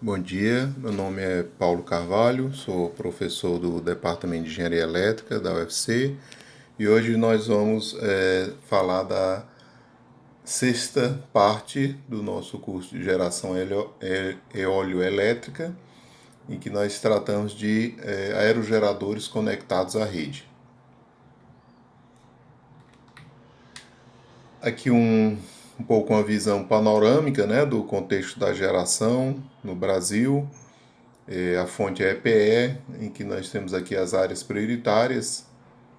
Bom dia, meu nome é Paulo Carvalho, sou professor do Departamento de Engenharia Elétrica da UFC e hoje nós vamos falar da sexta parte do nosso curso de geração eólio-elétrica, em que nós tratamos de aerogeradores conectados à rede. Aqui um pouco uma visão panorâmica, né, do contexto da geração no Brasil. A fonte é EPE, em que nós temos aqui as áreas prioritárias,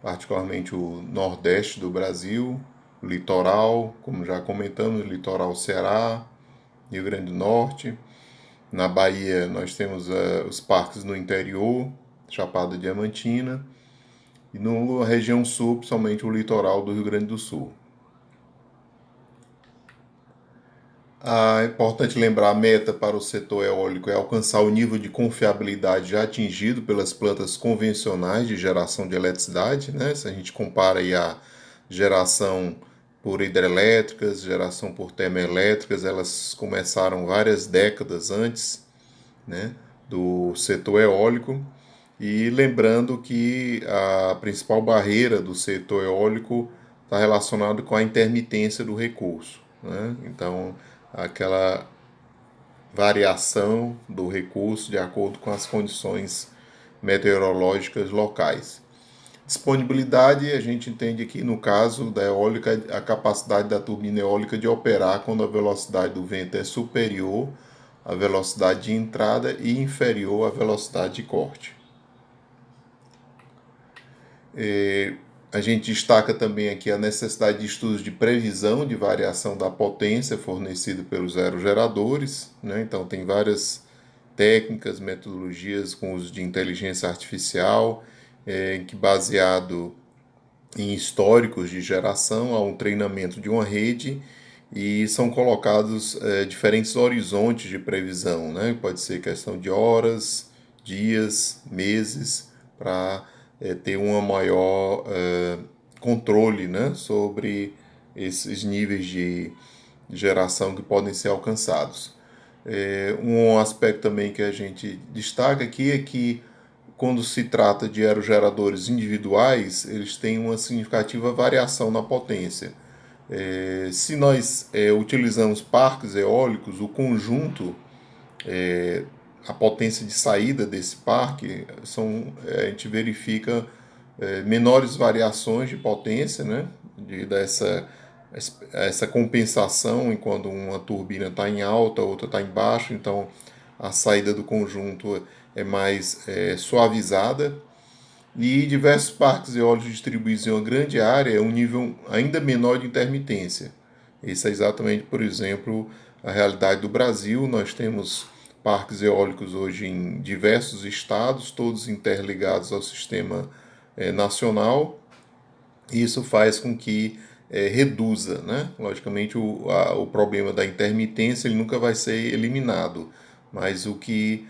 particularmente o nordeste do Brasil, o litoral, como já comentamos, litoral Ceará, Rio Grande do Norte. Na Bahia nós temos os parques no interior, Chapada Diamantina, e na região sul, principalmente o litoral do Rio Grande do Sul. É importante lembrar, a meta para o setor eólico é alcançar o nível de confiabilidade já atingido pelas plantas convencionais de geração de eletricidade, né? Se a gente compara aí a geração por hidrelétricas, geração por termoelétricas, elas começaram várias décadas antes, né, do setor eólico. E lembrando que a principal barreira do setor eólico está relacionada com a intermitência do recurso, né? Então, aquela variação do recurso de acordo com as condições meteorológicas locais. Disponibilidade, a gente entende aqui no caso da eólica, a capacidade da turbina eólica de operar quando a velocidade do vento é superior à velocidade de entrada e inferior à velocidade de corte. A gente destaca também aqui a necessidade de estudos de previsão de variação da potência fornecida pelos aerogeradores, né? Então tem várias técnicas, metodologias com uso de inteligência artificial, que baseado em históricos de geração há um treinamento de uma rede e são colocados diferentes horizontes de previsão, né? Pode ser questão de horas, dias, meses, para ter uma maior controle, né, sobre esses níveis de geração que podem ser alcançados. Um aspecto também que a gente destaca aqui é que quando se trata de aerogeradores individuais, eles têm uma significativa variação na potência. Se nós utilizamos parques eólicos, o conjunto, a potência de saída desse parque, a gente verifica menores variações de potência, né? Essa compensação enquanto uma turbina está em alta, a outra está em baixo, então a saída do conjunto é mais suavizada. E diversos parques eólicos distribuídos em uma grande área é um nível ainda menor de intermitência. Isso é exatamente, por exemplo, a realidade do Brasil. Nós temos parques eólicos hoje em diversos estados, todos interligados ao sistema nacional. Isso faz com que reduza, né? Logicamente, o problema da intermitência ele nunca vai ser eliminado, mas o que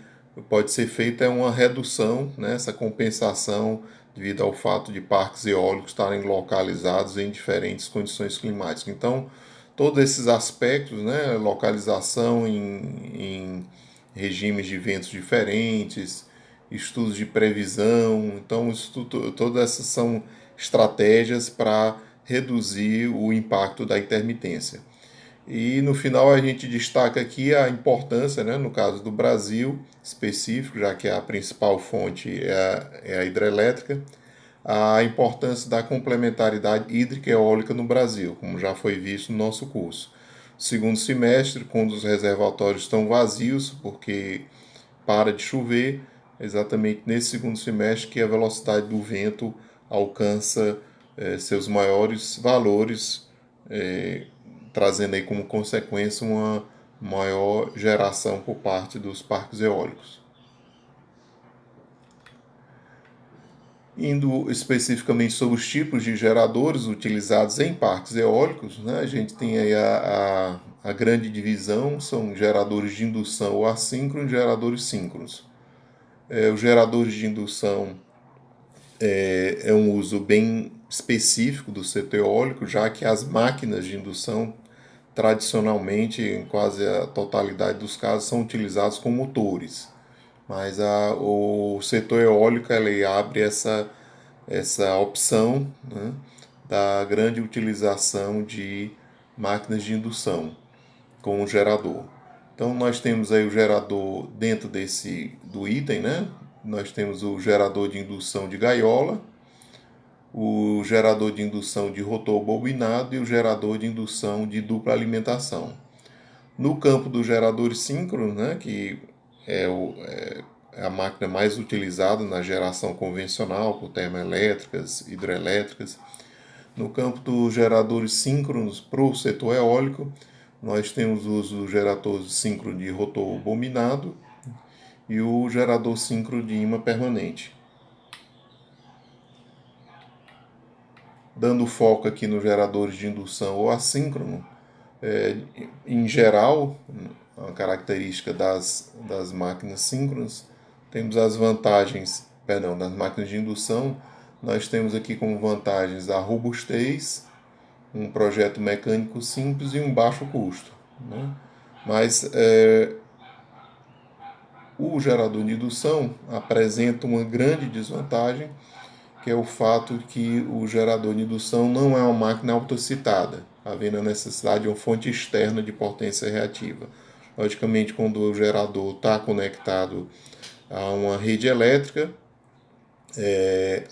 pode ser feito é uma redução, né? Essa compensação devido ao fato de parques eólicos estarem localizados em diferentes condições climáticas. Então, todos esses aspectos, né? Localização em regimes de ventos diferentes, estudos de previsão, então todas essas são estratégias para reduzir o impacto da intermitência. E no final a gente destaca aqui a importância, né, no caso do Brasil específico, já que a principal fonte é a hidrelétrica, a importância da complementaridade hídrica e eólica no Brasil, como já foi visto no nosso curso. Segundo semestre, quando os reservatórios estão vazios, porque para de chover, é exatamente nesse segundo semestre que a velocidade do vento alcança seus maiores valores, trazendo aí como consequência uma maior geração por parte dos parques eólicos. Indo especificamente sobre os tipos de geradores utilizados em parques eólicos, né, a gente tem aí a grande divisão, são geradores de indução ou assíncronos e geradores síncronos. Os geradores de indução é um uso bem específico do setor eólico, já que as máquinas de indução tradicionalmente, em quase a totalidade dos casos, são utilizados com motores. Mas o setor eólico ele abre essa opção, né, da grande utilização de máquinas de indução com o gerador. Então nós temos aí o gerador dentro do item, né? Nós temos o gerador de indução de gaiola, o gerador de indução de rotor bobinado e o gerador de indução de dupla alimentação. No campo dos geradores síncronos, né, que é a máquina mais utilizada na geração convencional, por termoelétricas, hidrelétricas. No campo dos geradores síncronos para o setor eólico, nós temos o uso do gerador síncrono de rotor bobinado e o gerador síncrono de ímã permanente. Dando foco aqui nos geradores de indução ou assíncrono, em geral, a característica das máquinas síncronas, temos as vantagens, das máquinas de indução, nós temos aqui como vantagens a robustez, um projeto mecânico simples e um baixo custo, né? Mas o gerador de indução apresenta uma grande desvantagem, que é o fato que o gerador de indução não é uma máquina autocitada, havendo a necessidade de uma fonte externa de potência reativa. Logicamente, quando o gerador está conectado a uma rede elétrica,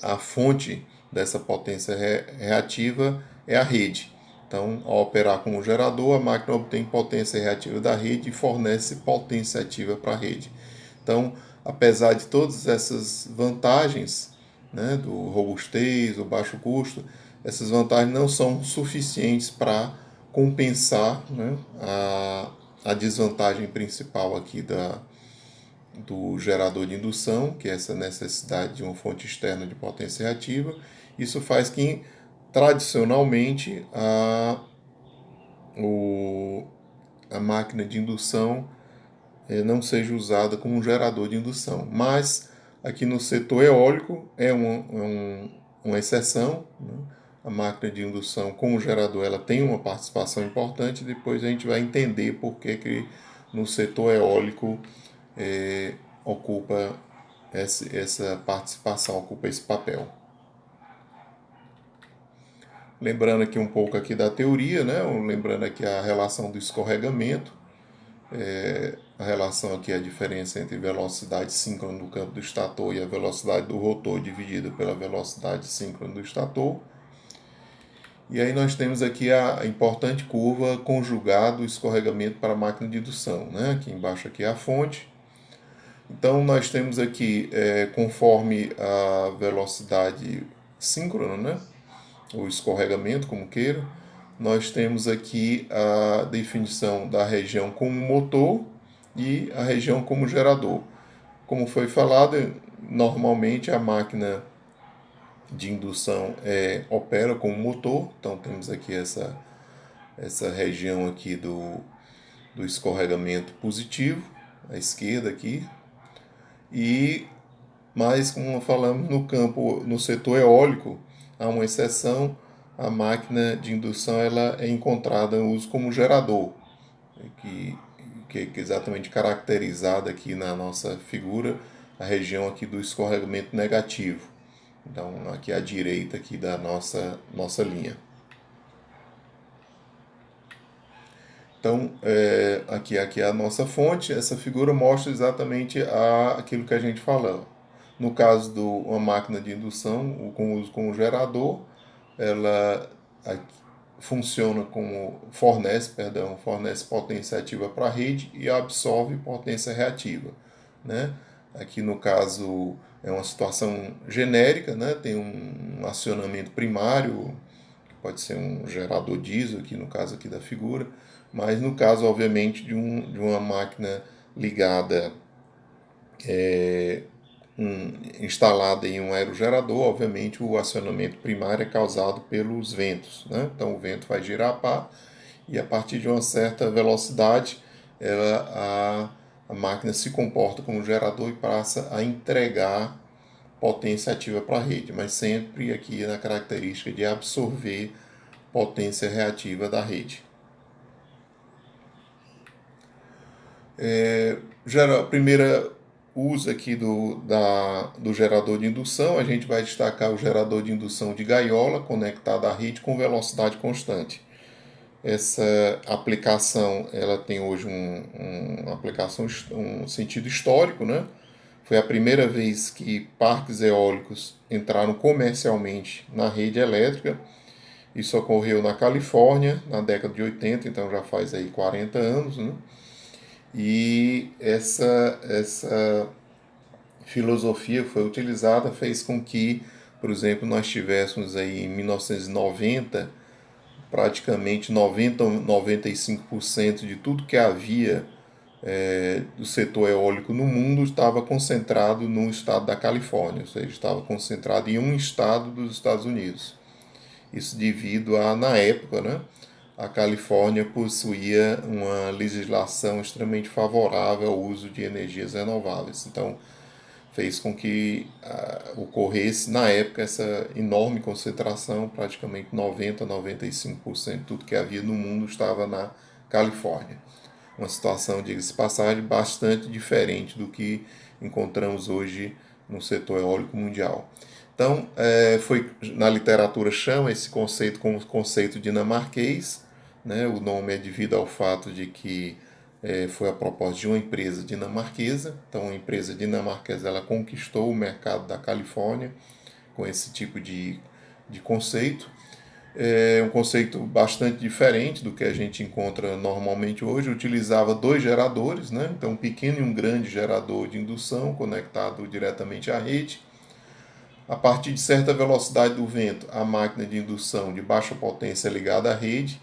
a fonte dessa potência reativa é a rede. Então, ao operar com o gerador, a máquina obtém potência reativa da rede e fornece potência ativa para a rede. Então, apesar de todas essas vantagens, né, do robustez, o baixo custo, essas vantagens não são suficientes para compensar, né, a desvantagem principal aqui do gerador de indução, que é essa necessidade de uma fonte externa de potência reativa. Isso faz que, tradicionalmente, a máquina de indução não seja usada como um gerador de indução. Mas aqui no setor eólico é uma exceção, né? A máquina de indução com o gerador ela tem uma participação importante. Depois a gente vai entender por que no setor eólico ocupa essa participação, ocupa esse papel. Lembrando aqui um pouco aqui da teoria, né? Lembrando aqui a relação do escorregamento. A relação aqui é a diferença entre velocidade síncrona do campo do estator e a velocidade do rotor dividida pela velocidade síncrona do estator. E aí nós temos aqui a importante curva conjugada do escorregamento para a máquina de indução, né? Aqui embaixo aqui é a fonte. Então nós temos aqui, conforme a velocidade síncrona, né? O escorregamento, como queira, nós temos aqui a definição da região como motor e a região como gerador. Como foi falado, normalmente a máquina de indução opera como motor, então temos aqui essa região aqui do escorregamento positivo, à esquerda aqui, mas como falamos no setor eólico, há uma exceção, a máquina de indução ela é encontrada em uso como gerador, que é exatamente caracterizada aqui na nossa figura, a região aqui do escorregamento negativo. Então, aqui à direita aqui da nossa linha. Então, aqui é a nossa fonte. Essa figura mostra exatamente aquilo que a gente falou. No caso de uma máquina de indução, com uso como gerador, ela funciona fornece potência ativa para a rede e absorve potência reativa, né? Aqui no caso é uma situação genérica, né? Tem um acionamento primário, que pode ser um gerador diesel, aqui no caso aqui da figura, mas no caso obviamente de uma máquina ligada instalada em um aerogerador, obviamente o acionamento primário é causado pelos ventos, né? Então o vento vai girar a pá e a partir de uma certa velocidade a máquina se comporta como gerador e passa a entregar potência ativa para a rede, mas sempre aqui na característica de absorver potência reativa da rede. Primeira uso aqui do gerador de indução, a gente vai destacar o gerador de indução de gaiola conectado à rede com velocidade constante. Essa aplicação ela tem hoje um sentido histórico, né? Foi a primeira vez que parques eólicos entraram comercialmente na rede elétrica. Isso ocorreu na Califórnia na década de 80, então já faz aí 40 anos, né? E essa filosofia foi utilizada, fez com que, por exemplo, nós tivéssemos aí em 1990 praticamente 95% de tudo que havia do setor eólico no mundo estava concentrado no estado da Califórnia, ou seja, estava concentrado em um estado dos Estados Unidos. Isso devido a, na época, né, a Califórnia possuía uma legislação extremamente favorável ao uso de energias renováveis. Então, fez com que ocorresse, na época, essa enorme concentração, praticamente 90-95% de tudo que havia no mundo estava na Califórnia. Uma situação, diga-se de passagem, bastante diferente do que encontramos hoje no setor eólico mundial. Então, foi na literatura chama esse conceito como conceito dinamarquês, né? O nome é devido ao fato de que foi a proposta de uma empresa dinamarquesa. Então, a empresa dinamarquesa ela conquistou o mercado da Califórnia com esse tipo de conceito. É um conceito bastante diferente do que a gente encontra normalmente hoje. Utilizava dois geradores, né? Então, um pequeno e um grande gerador de indução conectado diretamente à rede. A partir de certa velocidade do vento, a máquina de indução de baixa potência é ligada à rede,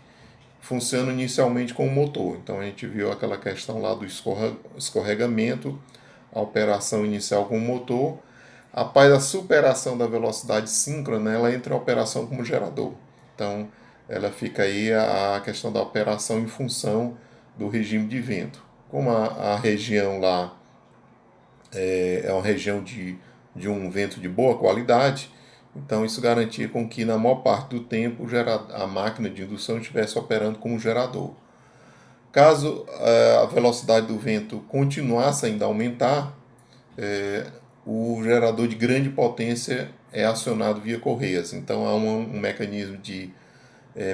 funciona inicialmente com o motor. Então a gente viu aquela questão lá do escorregamento, a operação inicial com o motor. Após a superação da velocidade síncrona, ela entra em operação como gerador. Então ela fica aí a questão da operação em função do regime de vento. Como a região lá é uma região de um vento de boa qualidade, então isso garantia com que na maior parte do tempo a máquina de indução estivesse operando como gerador. Caso a velocidade do vento continuasse ainda a aumentar, o gerador de grande potência é acionado via correias. Então há um mecanismo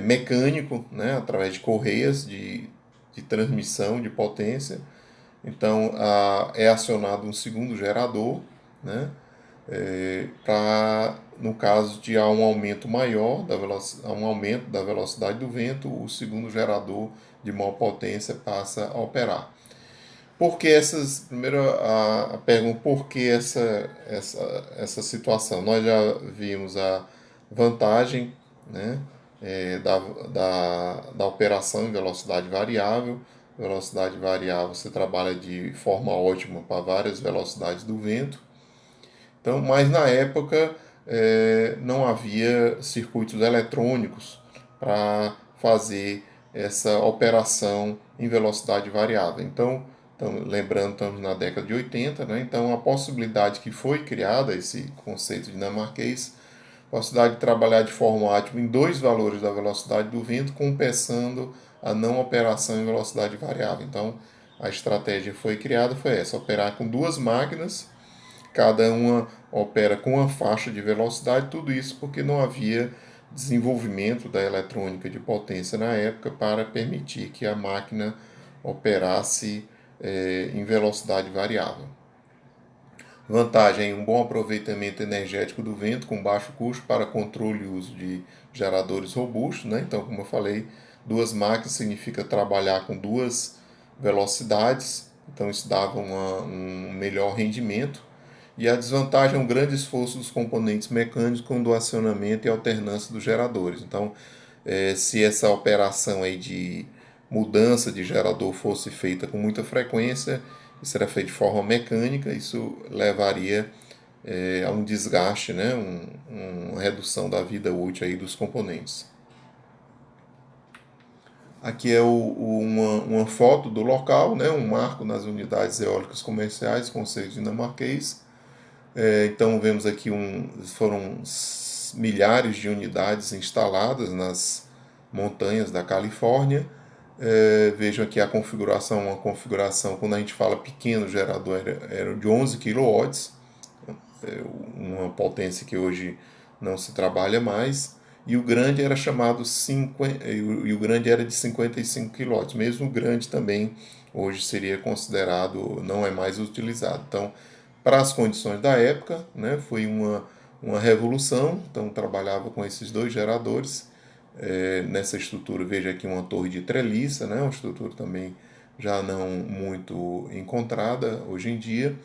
mecânico, né, através de correias de transmissão de potência. Então é acionado um segundo gerador, né, para, no caso de há um aumento maior um aumento da velocidade do vento, o segundo gerador de maior potência passa a operar. Por que primeiro a pergunta, por que essa situação? Nós já vimos a vantagem, né, da operação em velocidade variável. Velocidade variável você trabalha de forma ótima para várias velocidades do vento. Então, mas na época não havia circuitos eletrônicos para fazer essa operação em velocidade variável. Então, lembrando, estamos na década de 80, né? Então a possibilidade que foi criada, esse conceito dinamarquês, a possibilidade de trabalhar de forma ótima em dois valores da velocidade do vento, compensando a não operação em velocidade variável. Então, a estratégia que foi criada foi essa, operar com duas máquinas, cada uma opera com uma faixa de velocidade, tudo isso porque não havia desenvolvimento da eletrônica de potência na época para permitir que a máquina operasse em velocidade variável. Vantagem: um bom aproveitamento energético do vento com baixo custo para controle e uso de geradores robustos, né? Então, como eu falei, duas máquinas significa trabalhar com duas velocidades, então isso dava um melhor rendimento. E a desvantagem é um grande esforço dos componentes mecânicos com o acionamento e alternância dos geradores. Então, se essa operação aí de mudança de gerador fosse feita com muita frequência, isso era feito de forma mecânica, isso levaria a um desgaste, né? Uma redução da vida útil aí dos componentes. Aqui é uma foto do local, né? Um marco nas unidades eólicas comerciais, conceito dinamarquês. Então vemos aqui foram milhares de unidades instaladas nas montanhas da Califórnia. Vejam aqui a configuração, uma configuração, quando a gente fala pequeno gerador, era de 11 kW, uma potência que hoje não se trabalha mais, e o grande era chamado 50, e o grande era de 55 kW. Mesmo o grande também hoje seria considerado, não é mais utilizado. Então, para as condições da época, né, foi uma revolução. Então, trabalhava com esses dois geradores. Nessa estrutura, veja aqui uma torre de treliça, né, uma estrutura também já não muito encontrada hoje em dia.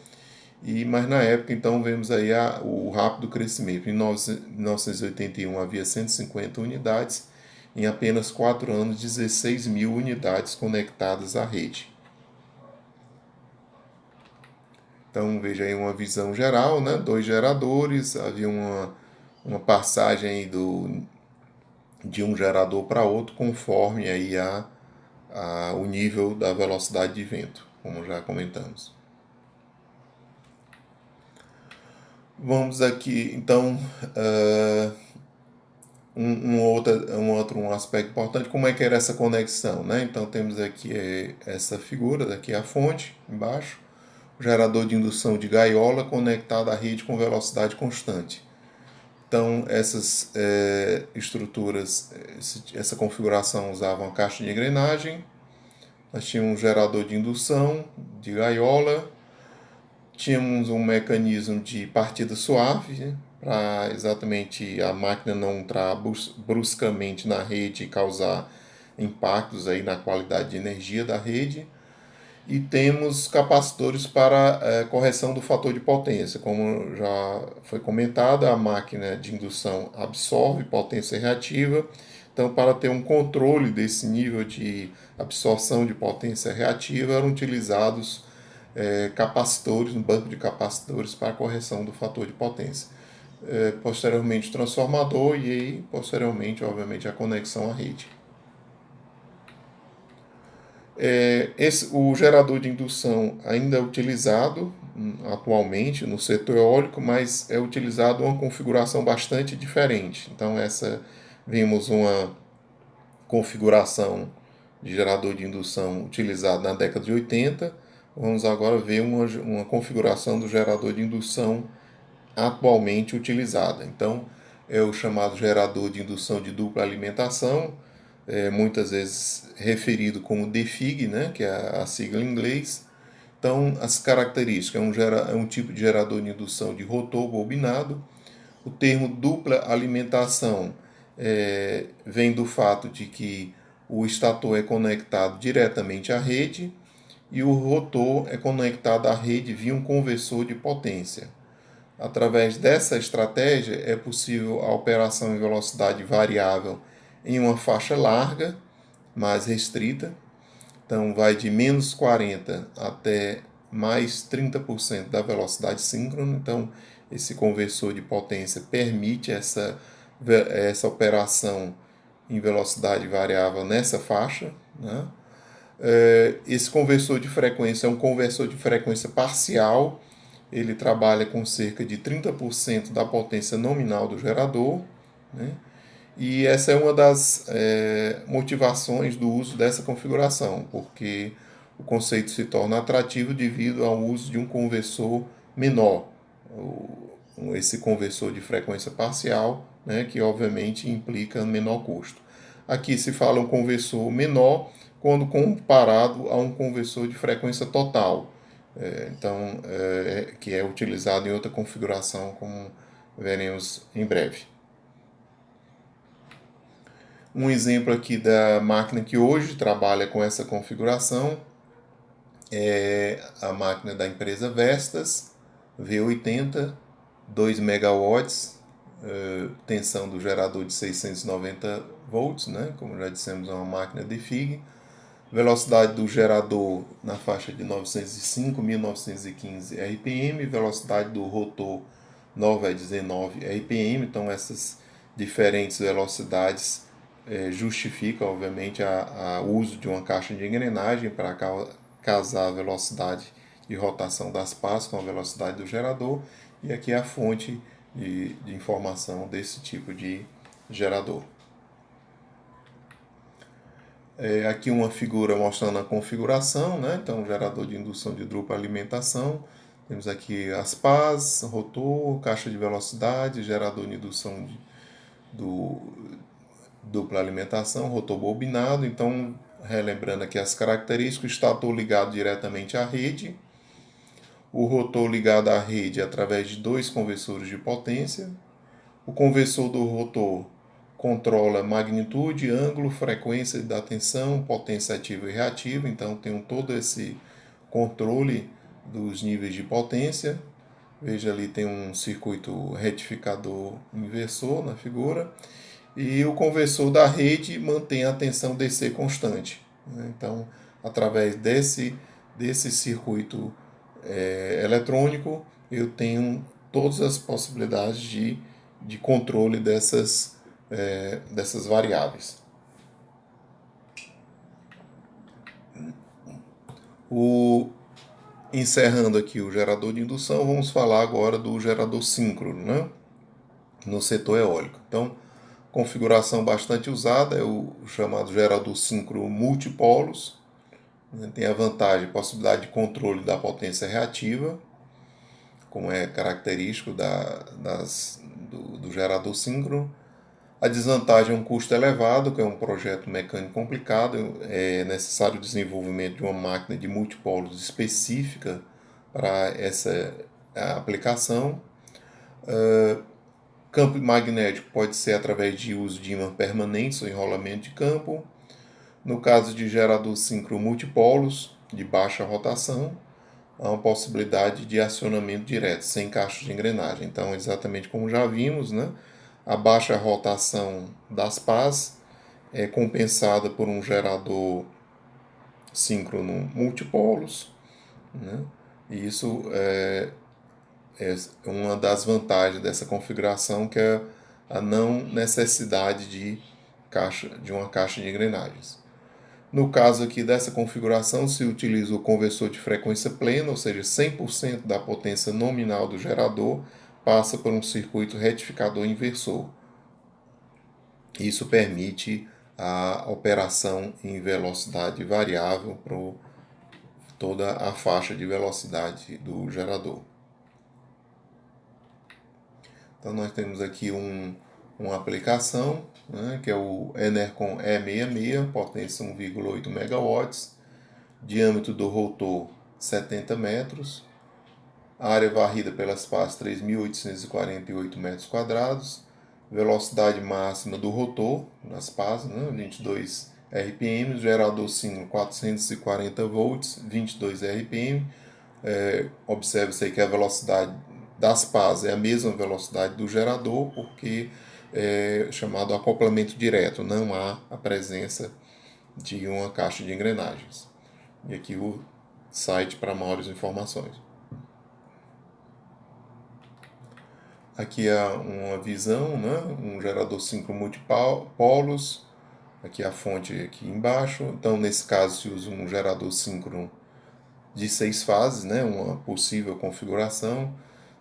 Mas na época, então, vemos aí o rápido crescimento. Em 1981 havia 150 unidades, em apenas 4 anos, 16 mil unidades conectadas à rede. Então, veja aí uma visão geral, né? Dois geradores, havia uma passagem aí de um gerador para outro, conforme aí o nível da velocidade de vento, como já comentamos. Vamos aqui, então, um aspecto importante, como é que era essa conexão, né? Então, temos aqui essa figura, daqui a fonte, embaixo, o gerador de indução de gaiola conectado à rede com velocidade constante. Então, essas estruturas, essa configuração usava uma caixa de engrenagem, nós tínhamos um gerador de indução de gaiola, tínhamos um mecanismo de partida suave, né, para exatamente a máquina não entrar bruscamente na rede e causar impactos aí na qualidade de energia da rede. E temos capacitores para correção do fator de potência. Como já foi comentado, a máquina de indução absorve potência reativa. Então, para ter um controle desse nível de absorção de potência reativa, eram utilizados capacitores, um banco de capacitores para correção do fator de potência. Posteriormente, transformador e aí, posteriormente, obviamente, a conexão à rede. O gerador de indução ainda é utilizado atualmente no setor eólico, mas é utilizado uma configuração bastante diferente. Então, vimos uma configuração de gerador de indução utilizado na década de 80. Vamos agora ver uma configuração do gerador de indução atualmente utilizada. Então, é o chamado gerador de indução de dupla alimentação, muitas vezes referido como DFIG, né, que é a sigla em inglês. Então, as características, é um tipo de gerador de indução de rotor bobinado. O termo dupla alimentação vem do fato de que o estator é conectado diretamente à rede e o rotor é conectado à rede via um conversor de potência. Através dessa estratégia é possível a operação em velocidade variável em uma faixa larga, mais restrita. Então vai de menos 40 até mais 30% da velocidade síncrona. Então esse conversor de potência permite essa operação em velocidade variável nessa faixa, né? Esse conversor de frequência é um conversor de frequência parcial. Ele trabalha com cerca de 30% da potência nominal do gerador, né? E essa é uma das motivações do uso dessa configuração, porque o conceito se torna atrativo devido ao uso de um conversor menor, esse conversor de frequência parcial, né, que obviamente implica menor custo. Aqui se fala um conversor menor quando comparado a um conversor de frequência total, que é utilizado em outra configuração, como veremos em breve. Um exemplo aqui da máquina que hoje trabalha com essa configuração é a máquina da empresa Vestas V80, 2 megawatts, tensão do gerador de 690 volts, né? Como já dissemos, é uma máquina de FIG. Velocidade do gerador na faixa de 905 a 1915 RPM, velocidade do rotor 9 a 19 RPM. Então essas diferentes velocidades justificam, obviamente, o uso de uma caixa de engrenagem para casar a velocidade de rotação das pás com a velocidade do gerador. E aqui é a fonte de informação desse tipo de gerador. Aqui uma figura mostrando a configuração, né? Então, gerador de indução de dupla alimentação. Temos aqui as pás, rotor, caixa de velocidade, gerador de indução do dupla alimentação, rotor bobinado. Então, relembrando aqui as características, o estator ligado diretamente à rede, o rotor ligado à rede através de dois conversores de potência. O conversor do rotor controla magnitude, ângulo, frequência da tensão, potência ativa e reativa, então tem todo esse controle dos níveis de potência. Veja ali tem um circuito retificador inversor na figura. E o conversor da rede mantém a tensão DC constante. Então, através desse circuito eletrônico, eu tenho todas as possibilidades de controle dessas variáveis. Encerrando aqui o gerador de indução, vamos falar agora do gerador síncrono, né? No setor eólico. Então, configuração bastante usada é o chamado gerador síncrono multipolos. Tem a vantagem, possibilidade de controle da potência reativa, como é característico do gerador síncrono. A desvantagem é um custo elevado, que é um projeto mecânico complicado, é necessário o desenvolvimento de uma máquina de multipolos específica para essa aplicação. Campo magnético pode ser através de uso de ímãs permanentes ou enrolamento de campo. No caso de gerador síncrono multipolos, de baixa rotação, há uma possibilidade de acionamento direto, sem caixas de engrenagem. Então, exatamente como já vimos, né, a baixa rotação das pás é compensada por um gerador síncrono multipolos, né, e isso é uma das vantagens dessa configuração, que é a não necessidade de uma caixa de engrenagens. No caso aqui dessa configuração, se utiliza o conversor de frequência plena, ou seja, 100% da potência nominal do gerador passa por um circuito retificador inversor. Isso permite a operação em velocidade variável para toda a faixa de velocidade do gerador. Então nós temos aqui uma aplicação, né, que é o Enercon E66, potência 1,8 MW, diâmetro do rotor 70 metros, área varrida pelas pás 3.848 metros quadrados, velocidade máxima do rotor nas pás, né, 22 RPM, gerador síncrono 440 volts, 22 RPM. Observe-se aí que a velocidade das pás é a mesma velocidade do gerador, porque é chamado acoplamento direto, não há a presença de uma caixa de engrenagens. E aqui o site para maiores informações. Aqui é uma visão, né? Um gerador síncrono multipolos. Aqui a fonte aqui embaixo. Então, nesse caso, se usa um gerador síncrono de 6 fases, né? Uma possível configuração.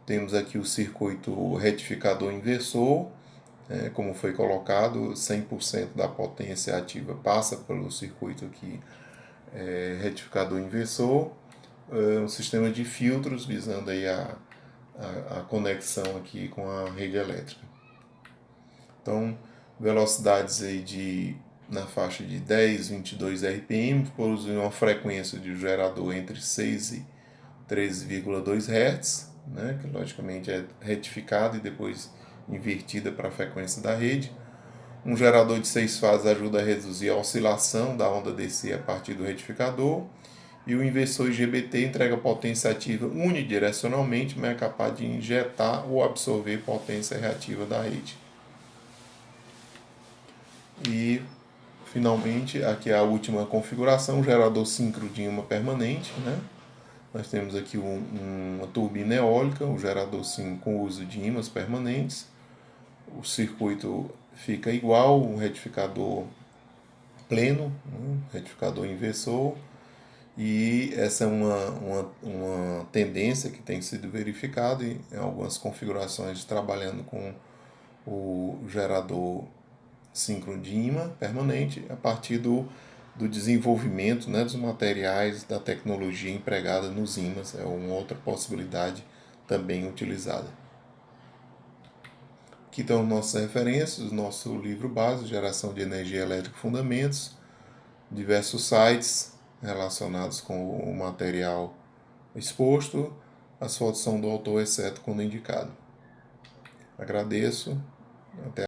Temos aqui o circuito retificador inversor, como foi colocado, 100% da potência ativa passa pelo circuito aqui retificador inversor. Um sistema de filtros visando aí a conexão aqui com a rede elétrica. Então, velocidades aí na faixa de 10, 22 RPM, possui uma frequência de gerador entre 6 e 13,2 Hz, né, que logicamente é retificada e depois invertida para a frequência da rede. Um gerador de 6 fases ajuda a reduzir a oscilação da onda DC a partir do retificador. E o inversor IGBT entrega potência ativa unidirecionalmente, mas é capaz de injetar ou absorver potência reativa da rede. E, finalmente, aqui é a última configuração, gerador síncrono de ímã permanente, né? Nós temos aqui uma turbina eólica, o gerador sim com uso de ímãs permanentes. O circuito fica igual, um retificador pleno, retificador inversor. E essa é uma tendência que tem sido verificada em algumas configurações trabalhando com o gerador síncrono de ímã permanente a partir do do desenvolvimento, né, dos materiais, da tecnologia empregada nos ímãs. É uma outra possibilidade também utilizada. Aqui estão nossas referências, nosso livro básico, Geração de Energia Elétrica Fundamentos, diversos sites relacionados com o material exposto, as fotos são do autor, exceto quando indicado. Agradeço. Até